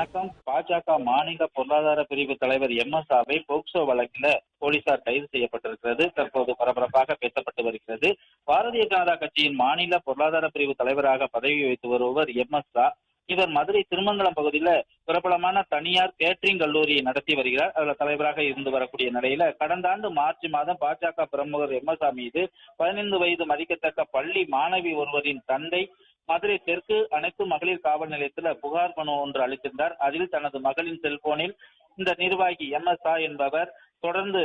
வணக்கம். பாஜக மாநில பொருளாதார பிரிவு தலைவர் எம்.எஸ்.ஆவை போக்சோ வழக்கில் போலீசார் கைது செய்யப்பட்டிருக்கிறது. தற்போது பரபரப்பாக பேசப்பட்டு வருகிறது. பாரதிய ஜனதா கட்சியின் மாநில பொருளாதார பிரிவு தலைவராக பதவி வகித்து வருபவர் எம்.எஸ்.ஆ. இவர் மதுரை திருமங்கலம் பகுதியில பிரபலமான தனியார் கேட்டரிங் கல்லூரியை நடத்தி வருகிறார். அதுல தலைவராக இருந்து வரக்கூடிய நிலையில கடந்த ஆண்டு மார்ச் மாதம் பாஜக பிரமுகர் எம்.எஸ்.ஆ மீது 15 வயது மதிக்கத்தக்க பள்ளி மாணவி ஒருவரின் தந்தை மதுரை தெற்கு அனைத்து மகளிர் காவல் நிலையத்தில் புகார் மனு ஒன்று அளித்திருந்தார். அதில் தனது மகளின் செல்போனில் இந்த நிர்வாகி எம்.எஸ்.ஆ என்பவர் தொடர்ந்து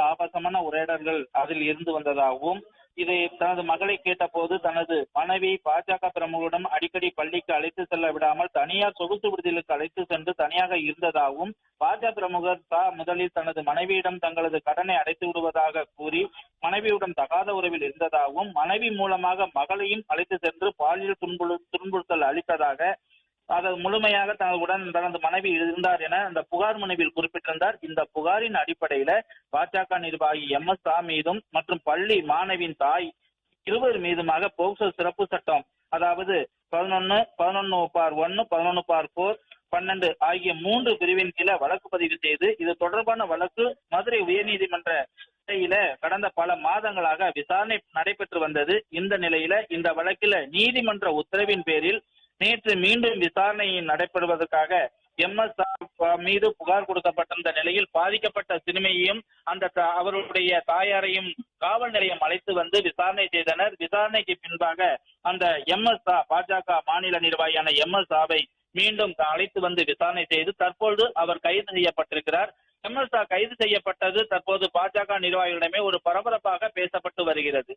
ஆபாசமான உரையாடல்கள் அதில் இருந்து வந்ததாகவும், இதை தனது மகளை கேட்டபோது தனது மனைவி பாஜக பிரமுகரிடம் அடிக்கடி பள்ளிக்கு அழைத்து செல்ல விடாமல் தனியார் சொகுசு விடுதிகளுக்கு அழைத்து சென்று தனியாக இருந்ததாகவும், பாஜக பிரமுகர் முதலில் தனது மனைவியிடம் தங்களது கடனை அடைத்து விடுவதாக கூறி மனைவியுடன் தகாத உறவில் இருந்ததாகவும், மனைவி மூலமாக மகளையும் அழைத்து சென்று பாலியல் துன்புறுத்தல் அளித்ததாக அதை முழுமையாக தனது மனைவி இருந்தார் என அந்த புகார் மனுவில் குறிப்பிட்டிருந்தார். இந்த புகாரின் அடிப்படையில பாஜக நிர்வாகி எம்.எஸ்.ஆ மீதும் மற்றும் பள்ளி மாணவியின் தாய் இருவர் மீதுமாக போக்சோ சிறப்பு சட்டம் 11(1), 11(4), 12 ஆகிய 3 பிரிவின் கீழ வழக்கு பதிவு செய்து இது தொடர்பான வழக்கு மதுரை உயர்நீதிமன்ற கடந்த பல மாதங்களாக விசாரணை நடைபெற்று வந்தது. இந்த நிலையில இந்த வழக்கில நீதிமன்ற உத்தரவின் பேரில் நேற்று மீண்டும் விசாரணை நடைபெறுவதற்காக எம்.எஸ்.ஆ மீது புகார் கொடுக்கப்பட்டிருந்த நிலையில் பாதிக்கப்பட்ட சிறுமியையும் அவருடைய தாயாரையும் காவல் நிலையம் அழைத்து வந்து விசாரணை செய்தனர். விசாரணைக்கு பின்பாக அந்த எம்.எஸ்.ஆ பாஜக மாநில நிர்வாகியான எம்.எஸ்.ஆவை மீண்டும் அழைத்து வந்து விசாரணை செய்து தற்போது அவர் கைது செய்யப்பட்டிருக்கிறார். எம்.எஸ்.ஆ கைது செய்யப்பட்டது தற்போது பாஜக நிர்வாகிகளிடமே ஒரு பரபரப்பாக பேசப்பட்டு வருகிறது.